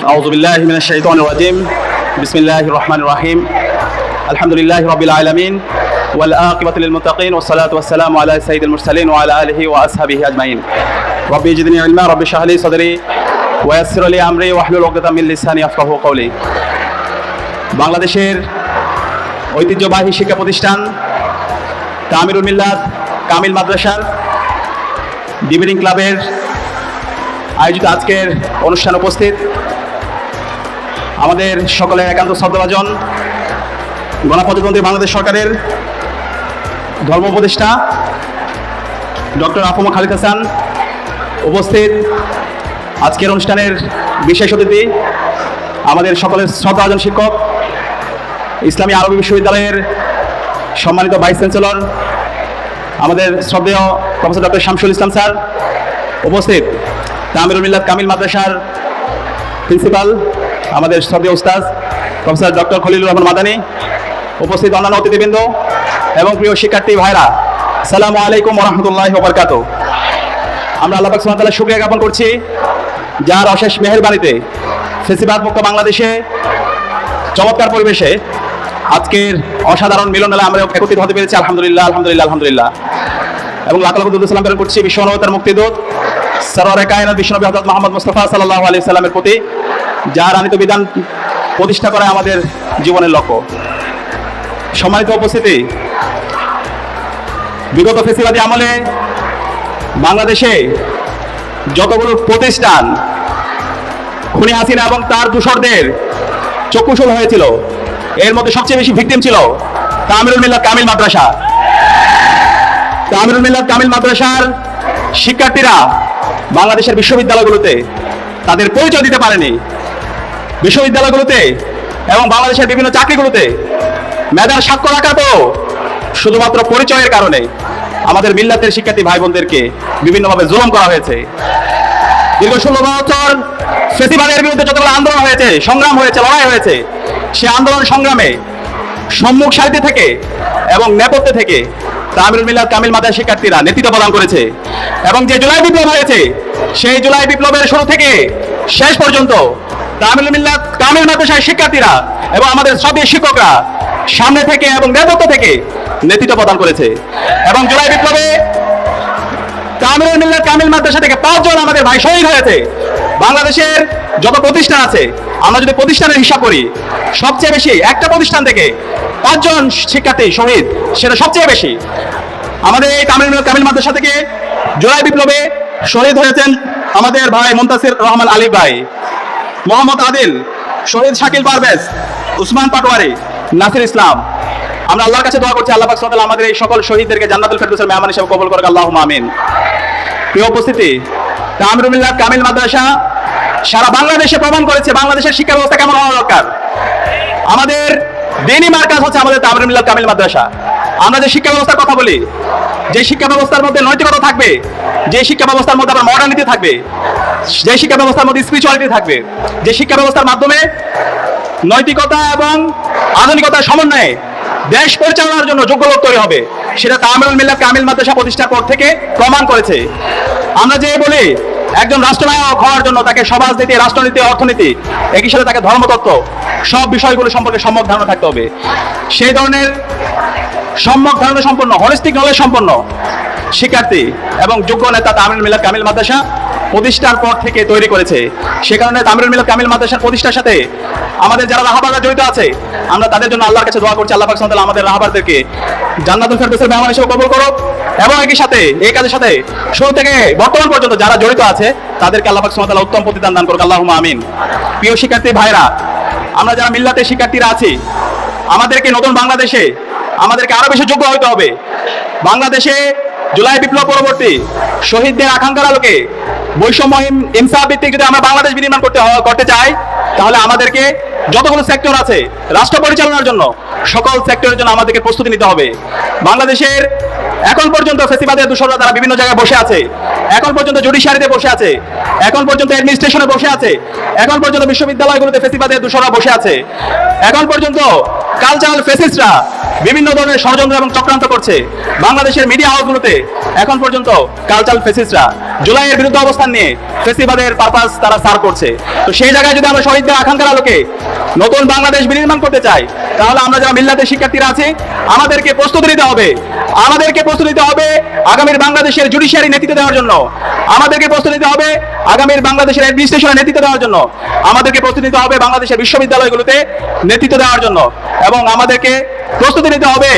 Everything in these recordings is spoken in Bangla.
أعوذ بالله من الشيطان الرجيم بسم الله الرحمن الرحيم الحمد لله رب العالمين والعاقبة للمتقين والصلاة والسلام على سيد المرسلين وعلى آله وأصحابه أجمعين ربي زدني علما ربي اشرح لي صدري ويسر لي أمري واحلل عقدة من লিসানি يفقهوا قولي বাংলাদেশের ঐতিহ্যবাহী শিক্ষা প্রতিষ্ঠান তামিরুল মিল্লাত কামিল মাদ্রাসার ডিবেটিং ক্লাবের আয়োজিত আজকের অনুষ্ঠানে উপস্থিত আমাদের সকলের একান্ত শ্রদ্ধাভাজন গণপ্রজাতন্ত্রী বাংলাদেশ সরকারের ধর্ম উপদেষ্টা ডক্টর আফম খালিদ হাসান, উপস্থিত আজকের অনুষ্ঠানের বিশেষ অতিথি আমাদের সকলের শ্রদ্ধাভাজন শিক্ষক, ইসলামী আরবি বিশ্ববিদ্যালয়ের সম্মানিত ভাইস চ্যান্সেলর আমাদের শ্রদ্ধেয় professor doctor Shamsul Islam sir, উপস্থিত তামিরুল মিল্লাত কামিল মাদ্রাসার প্রিন্সিপাল আমাদের শ্রদ্ধেয় উস্তাদ প্রফেসর ডক্টর খলিলুর রহমান মাদানী, উপস্থিত অন্যান্য অতিথিবৃন্দ এবং প্রিয় শিক্ষার্থী ভাইরা, আসসালামু আলাইকুম ওয়া রাহমাতুল্লাহি ওয়া বারাকাতুহু। আমরা আল্লাহ পাক সুবহানাহু ওয়া তাআলার শুকরিয়া জ্ঞাপন করছি, যার অশেষ মেহেরবানিতে ফেসিবাদ মুক্ত বাংলাদেশে চমৎকার পরিবেশে আজকের অসাধারণ মিলন মেলা আমরা একত্রিত হতে পেরেছি। আলহামদুলিল্লাহ আলহামদুলিল্লাহ আলহামদুলিল্লাহ। এবং লাখ লাখ দুরূদ সালাম প্রেরণ করছি বিশ্ব মানবতার মুক্তিদূত সরওয়ারে কায়নাত বিশ্বনবী হযরত মুহাম্মদ মুস্তাফা সাল্লাল্লাহু আলাইহি সাল্লামের প্রতি, যার আনিত বিধান প্রতিষ্ঠা করা আমাদের জীবনের লক্ষ্য। সম্মানিত উপস্থিতি, বিগত ফেসিবাদী আমলে বাংলাদেশে যতগুলো প্রতিষ্ঠান খুনি হাসিনা এবং তার দূষরদের চক্ষুশূল হয়েছিল, এর মধ্যে সবচেয়ে বেশি ভিকটিম ছিল তামিরুল মিল্লাত কামিল মাদ্রাসা। তামিরুল মিল্লাত কামিল মাদ্রাসার শিক্ষার্থীরা বাংলাদেশের বিশ্ববিদ্যালয়গুলোতে তাদের পরিচয় দিতে পারেনি। বিশ্ববিদ্যালয়গুলোতে এবং বাংলাদেশের বিভিন্ন চাকরিগুলোতে মেধার স্বাক্ষর রাখা তো শুধুমাত্র পরিচয়ের কারণে আমাদের মিল্লাতের শিক্ষার্থী ভাই বোনদেরকে বিভিন্নভাবে জুলুম করা হয়েছে। দীর্ঘ 16 বছর ফেসিবাদের বিরুদ্ধে যতগুলো আন্দোলন হয়েছে, সংগ্রাম হয়েছে, লড়াই হয়েছে, সে আন্দোলন সংগ্রামে সম্মুখ সারিতে থেকে এবং নেপথ্যে থেকে তামিরুল মিল্লাত কামিল মাদ্রাসার শিক্ষার্থীরা নেতৃত্ব প্রদান করেছে। এবং যে জুলাই বিপ্লব হয়েছে, সেই জুলাই বিপ্লবের শুরু থেকে শেষ পর্যন্ত তামিরুল মিল্লাত কামিল মাদ্রাসার শিক্ষার্থীরা এবং আমাদের শ্রদ্ধেয় শিক্ষকরা সামনে থেকে এবং নেতৃত্ব থেকে নেতৃত্ব প্রদান করেছে। এবং জুলাই বিপ্লবে তামিরুল মিল্লাত কামিল মাদ্রাসা থেকে 5 জন আমাদের ভাই শহীদ হয়েছে। বাংলাদেশের যত প্রতিষ্ঠান আছে, আমরা যদি প্রতিষ্ঠানের হিসাব করি, সবচেয়ে বেশি একটা প্রতিষ্ঠান থেকে 5 জন শিক্ষার্থী শহীদ, সেটা সবচেয়ে বেশি। আমাদের এই তামিরুল মিল্লাত কামিল মাদ্রাসা থেকে জুলাই বিপ্লবে শহীদ হয়েছেন আমাদের ভাই মুনতাসির রহমান আলী ভাই, মোহাম্মদ আদিল, শহীদ শাকিল পারভেজ, উসমান পাটোয়ারি, নাসির ইসলাম। আমরা আল্লাহর কাছে দোয়া করছি, আল্লাহ পাক সুবহানাহু ওয়া তাআলা আমাদের এই সকল শহীদদেরকে জান্নাতুল ফেরদৌসের মেহমান হিসেবে কবুল করুক, আল্লাহুম্মা আমিন। প্রিয় উপস্থিতি, তামিরুল মিল্লাত কামিল মাদ্রাসা সারা বাংলাদেশে প্রমাণ করেছে বাংলাদেশের শিক্ষা ব্যবস্থা কেমন হওয়া দরকার। আমাদের দ্বীনি মার্কাজ হচ্ছে আমাদের তামিরুল মিল্লাত কামিল মাদ্রাসা। আমরা যে শিক্ষা ব্যবস্থার কথা বলি, যে শিক্ষা ব্যবস্থার মধ্যে নৈতিকতা থাকবে, যে শিক্ষা ব্যবস্থার মধ্যে আবার মডার্নিটি থাকবে, যে শিক্ষা ব্যবস্থার মধ্যে স্পিরিচুয়ালিটি থাকবে, যে শিক্ষা ব্যবস্থার মাধ্যমে নৈতিকতা এবং আধুনিকতার সমন্বয়ে দেশ পরিচালনার জন্য যোগ্য লোক তৈরি হবে, সেটা তামিরুল মিল্লাত কামিল মাদ্রাসা প্রতিষ্ঠার পর থেকে প্রমাণ করেছে। আমরা যে বলি একজন রাষ্ট্রনায়ক হওয়ার জন্য তাকে সমাজনীতি, রাষ্ট্রনীতি, অর্থনীতি, একই সাথে তাকে ধর্মতত্ত্ব, সব বিষয়গুলো সম্পর্কে সম্যক ধারণা থাকতে হবে। সেই ধরনের সম্যক ধারণা সম্পন্ন, হলিস্টিক নলেজ সম্পন্ন শিক্ষার্থী এবং যোগ্য নেতা তামিরুল মিল্লাত কামিল মাদ্রাসা প্রতিষ্ঠার পর থেকে তৈরি করেছে। সে কারণে তামিরুল মিল্লাত কামিল মাদ্রাসার প্রতিষ্ঠার সাথে আমাদের যারা রাহাবাররা জড়িত আছে, আমরা তাদের জন্য আল্লাহর কাছে দোয়া করছি, আল্লাহ পাক সুবহানাহু ওয়া তাআলা আমাদের রাহাবারদেরকে জান্নাতুল ফেরদৌসের মেহমান হিসেবে কবুল করুক। এবং একই সাথে এই কাজের সাথে শুরু থেকে বর্তমান পর্যন্ত যারা জড়িত আছে তাদেরকে আল্লাহ পাক সুবহানাহু ওয়া তাআলা উত্তম প্রতিদান দান করুক, আল্লাহুম্মা আমিন। প্রিয় শিক্ষার্থী ভাইরা, আমরা যারা মিল্লাতের শিক্ষার্থীরা আছি, আমাদেরকে নতুন বাংলাদেশে আমাদেরকে আরো বেশি যোগ্য হতে হবে। বাংলাদেশে জুলাই বিপ্লব পরবর্তী শহীদদের আকাঙ্ক্ষার আলোকে বৈষম্যহীন ইনসাফ ভিত্তিক যদি আমরা বাংলাদেশ বিনির্মাণ করতে চাই, তাহলে আমাদেরকে যতগুলো সেক্টর আছে রাষ্ট্র পরিচালনার জন্য, সকল সেক্টরের জন্য আমাদেরকে প্রস্তুতি নিতে হবে। বাংলাদেশের এখন পর্যন্ত ফেসিবাদের দূষররা তারা বিভিন্ন জায়গায় বসে আছে, এখন পর্যন্ত জুডিশিয়ারিতে বসে আছে, এখন পর্যন্ত অ্যাডমিনিস্ট্রেশনে বসে আছে, এখন পর্যন্ত বিশ্ববিদ্যালয়গুলোতে ফেসিবাদের দূষররা বসে আছে, এখন পর্যন্ত কালচারাল ফেসিস্টরা বিভিন্ন ধরনের ষড়যন্ত্র এবং চক্রান্ত করছে। বাংলাদেশের মিডিয়া হাউসগুলোতে এখন পর্যন্ত কালচারাল ফেসিস্টরা জুলাইয়ের বিরুদ্ধে অবস্থান নিয়ে ফেসিবাদের পারপাস তারা সার্ভ করছে। তো সেই জায়গায় যদি আমরা শহীদদের আকাঙ্ক্ষার আলোকে নতুন বাংলাদেশ বিনির্মাণ করতে চাই, তাহলে আমরা যারা মিল্লাতের শিক্ষার্থীরা আছি আমাদেরকে প্রস্তুতি নিতে হবে। আমাদেরকে প্রস্তুতি নিতে হবে আগামীর বাংলাদেশের জুডিশিয়ারি নেতৃত্ব দেওয়ার জন্য। আমাদেরকে প্রস্তুতি নিতে হবে আগামীর বাংলাদেশের অ্যাডমিনিস্ট্রেশনের নেতৃত্ব দেওয়ার জন্য। আমাদেরকে প্রস্তুতি নিতে হবে বাংলাদেশের বিশ্ববিদ্যালয়গুলোতে নেতৃত্ব দেওয়ার জন্য, এবং আমাদেরকে প্রস্তুতি নিতে হবে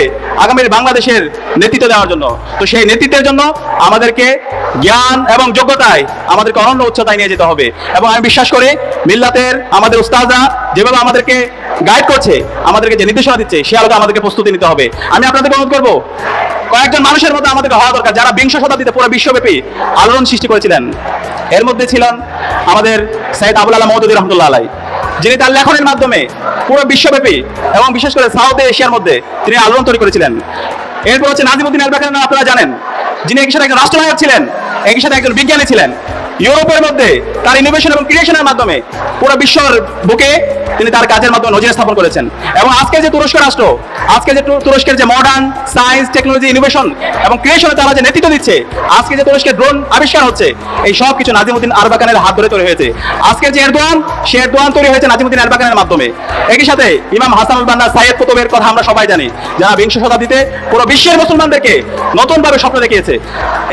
আগামীর বাংলাদেশের নেতৃত্ব দেওয়ার জন্য। তো সেই নেতৃত্বের জন্য আমাদেরকে জ্ঞান এবং যোগ্যতায় আমাদেরকে অনন্য উচ্চতায় নিয়ে যেতে হবে। এবং আমি বিশ্বাস করি মিল্লাতের আমাদের উস্তাদরা যেভাবে আমাদেরকে গাইড করছে, আমাদেরকে যে নির্দেশনা দিচ্ছে, সে আলোকে আমাদেরকে প্রস্তুতি নিতে হবে। আমি আপনাদেরকে অনুরোধ করবো, কয়েকজন মানুষের মধ্যে আমাদেরকে হওয়া দরকার যারা বিংশ শতাব্দীতে পুরো বিশ্বব্যাপী আলোড়ন সৃষ্টি করেছিলেন। এর মধ্যে ছিলেন আমাদের সৈয়দ আবুল আলা মওদুদী রহমতুল্লাহ আলাইহি, যিনি তার লেখনের মাধ্যমে পুরো বিশ্বব্যাপী এবং বিশেষ করে সাউথ এশিয়ার মধ্যে তিনি আলোড়ন তৈরি করেছিলেন। এরপর হচ্ছে নাজিমউদ্দিন আলবাকারের নাম আপনারা জানেন, যিনি একই সাথে একজন রাষ্ট্রনায়ক ছিলেন, একই সাথে একজন বিজ্ঞানী ছিলেন। ইউরোপের মধ্যে তার ইনোভেশন এবং ক্রিয়েশনের মাধ্যমে পুরো বিশ্বর বুকে তিনি তার কাজের মাধ্যমে নজির স্থাপন করেছেন। এবং আজকে যে তুরস্ক রাষ্ট্র, আজকে যে তুরস্কের যে মডার্ন সায়েন্স টেকনোলজি ইনোভেশন এবং ক্রিয়েশনে তারা যে নেতৃত্ব দিচ্ছে, আজকে যে তুরস্কের ড্রোন আবিষ্কার হচ্ছে, এই সব কিছু নাজিমউদ্দিন আরবাকানের হাত ধরে তৈরি হয়েছে। আজকে যে এরদোয়ান, সে এরদোয়ান তৈরি হয়েছে নাজিমউদ্দিন আরবাকানের মাধ্যমে। একই সাথে ইমাম হাসানুল বান্না, সাইয়েদ কুতুবের কথা আমরা সবাই জানি, যারা বিংশ শতাব্দীতে পুরো বিশ্বের মুসলমানদেরকে নতুনভাবে স্বপ্ন দেখিয়েছে।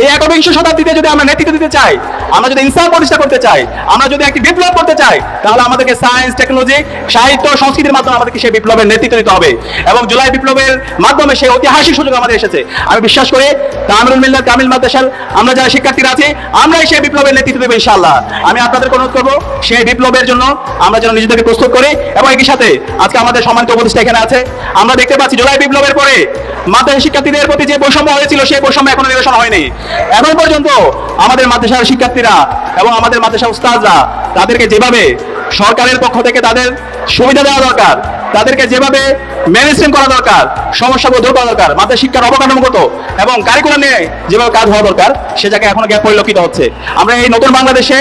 এই একবিংশ শতাব্দীতে যদি আমরা নেতৃত্ব দিতে চাই, আমরা যদি ইনসাফ প্রতিষ্ঠা করতে চাই, আমরা যদি একটি বিপ্লব করতে চাই, তাহলে আমাদেরকে সায়েন্স টেকনোলজি সাহিত্য সংস্কৃতির মাধ্যমে আমাদেরকে সেই বিপ্লবের নেতৃত্ব দিতে হবে। এবং জুলাই বিপ্লবের মাধ্যমে সেই ঐতিহাসিক সুযোগ আমাদের এসেছে। আমি বিশ্বাস করি তামিরুল মিল্লাত কামিল মাদ্রাসার আমরা যারা শিক্ষার্থীরা আছি, আমরাই সেই বিপ্লবের নেতৃত্ব দেবো ইনশাআল্লাহ। আমি আপনাদেরকে অনুরোধ করবো সেই বিপ্লবের জন্য আমরা যেন নিজেদেরকে প্রস্তুত করি। এবং একই সাথে আজকে আমাদের সম্মানিত উপদেষ্টা এখানে আছে, আমরা দেখতে পাচ্ছি জুলাই বিপ্লবের পরে মাদ্রাসা শিক্ষার্থীদের প্রতি যে বৈষম্য হয়েছিল, সেই বৈষম্য এখনো নিরসন হয়নি। এখন পর্যন্ত আমাদের মাদ্রাসার শিক্ষার্থীরা এবং আমাদের মাদ্রাসা উস্তাদরা তাদেরকে যেভাবে সরকারের পক্ষ থেকে তাদের সুবিধা দেওয়া দরকার, তাদেরকে যেভাবে মেনস্ট্রিম করা দরকার, সমস্যাগুলো দূর করা দরকার, মাদ্রাসা শিক্ষার অবকাঠামোগত এবং কারিকুলাম নিয়ে যেভাবে কাজ হওয়া দরকার, সে জায়গায় এখনো গ্যাপ পরিলক্ষিত হচ্ছে। আমরা এই নতুন বাংলাদেশে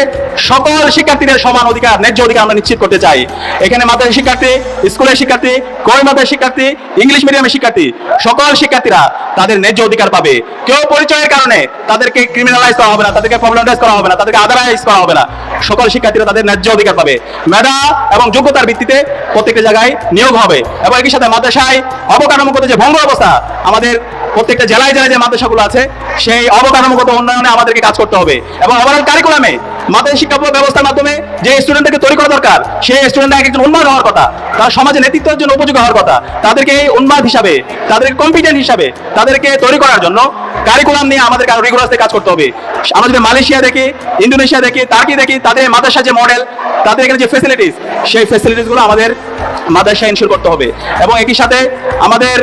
সকল শিক্ষার্থীদের সমান অধিকার, ন্যায্য অধিকার আমরা নিশ্চিত করতে চাই। এখানে মাদ্রাসা শিক্ষার্থী, স্কুলের শিক্ষার্থী, কওমি মাদ্রাসা শিক্ষার্থী, ইংলিশ মিডিয়ামের শিক্ষার্থী, সকল শিক্ষার্থীরা তাদের ন্যায্য অধিকার পাবে। কেউ পরিচয়ের কারণে তাদেরকে ক্রিমিনালাইজ করা হবে না, তাদেরকে প্রবলেমাইজ করা হবে না, তাদেরকে আদারাইজ করা হবে না। সকল শিক্ষার্থীরা তাদের ন্যায্য অধিকার পাবে। মেধা এবং যোগ্যতার ভিত্তিতে প্রত্যেকটা জায়গায় নিয়োগ হবে। এবং একই সাথে মাদ্রাসায় অবকাঠামোগত যে ভঙ্গ অবস্থা, আমাদের প্রত্যেকটা জেলায় জেলায় যে মাদ্রাসাগুলো আছে, সেই অবকাঠামোগত উন্নয়নে আমাদেরকে কাজ করতে হবে। এবং ওভারঅল কারিকুলামে মাদ্রাসা শিক্ষা ব্যবস্থার মাধ্যমে যে স্টুডেন্টদেরকে তৈরি করা দরকার, সেই স্টুডেন্টরা একজন উন্মাদ হওয়ার কথা, তারা সমাজে নেতৃত্বের জন্য উপযোগী হওয়ার কথা। তাদেরকে উন্মাদ হিসাবে, তাদেরকে কম্পিটেন্ট হিসাবে তাদেরকে তৈরি করার জন্য কারিকুলাম নিয়ে আমাদেরকে আরো রিগুলাসলি কাজ করতে হবে। আমরা যদি মালয়েশিয়া দেখি, ইন্দোনেশিয়া দেখি, টার্কি দেখি, তাদের মাদ্রাসা যে মডেল, তাদের এখানে যে ফেসিলিটিস, সেই ফেসিলিটিসগুলো আমাদের মাদ্রাসায় ইনশিওর করতে হবে। এবং একই সাথে আমাদের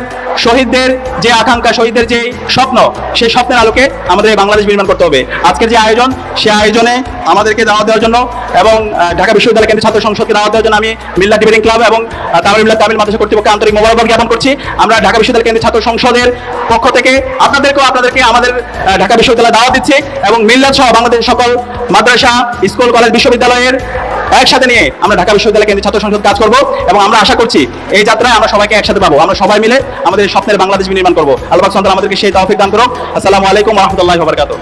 শহীদদের যে আকাঙ্ক্ষা, শহীদদের যে স্বপ্ন, সেই স্বপ্নের আলোকে আমাদের এই বাংলাদেশ নির্মাণ করতে হবে। আজকের যে আয়োজন, সেই আয়োজনে আমাদেরকে দাওয়াত দেওয়ার জন্য এবং ঢাকা বিশ্ববিদ্যালয় কেন্দ্রীয় ছাত্র সংসদকে দাওয়াত দেওয়ার জন্য আমি মিল্লাত ডিবেটিং ক্লাব এবং তামিরুল মিল্লাত কামিল মাদ্রাসা কর্তৃপক্ষকে আন্তরিক মোবারকবাদ জ্ঞাপন করছি। আমরা ঢাকা বিশ্ববিদ্যালয় কেন্দ্রীয় ছাত্র সংসদের পক্ষ থেকে আপনাদেরকে আমাদের ঢাকা বিশ্ববিদ্যালয়ে দাওয়াত দিচ্ছি। এবং মিল্লাত সহ বাংলাদেশের সকল মাদ্রাসা, স্কুল, কলেজ, বিশ্ববিদ্যালয়ের একসাথে নিয়ে আমরা ঢাকা বিশ্ববিদ্যালয় কেন্দ্রীয় ছাত্র সংসদ কাজ করব। এবং আমরা আশা করছি এই যাত্রায় আমরা সবাইকে একসাথে পাবো, আমরা সবাই মিলে আমাদের স্বপ্নের বাংলাদেশ নির্মাণ করবো। আল্লাহ পাক সুবহানাহু ওয়া তাআলা আমাদেরকে সেই তৌফিক দান করুন। আসসালামু আলাইকুম ওয়া রাহমাতুল্লাহি ওয়া বারাকাতুহু।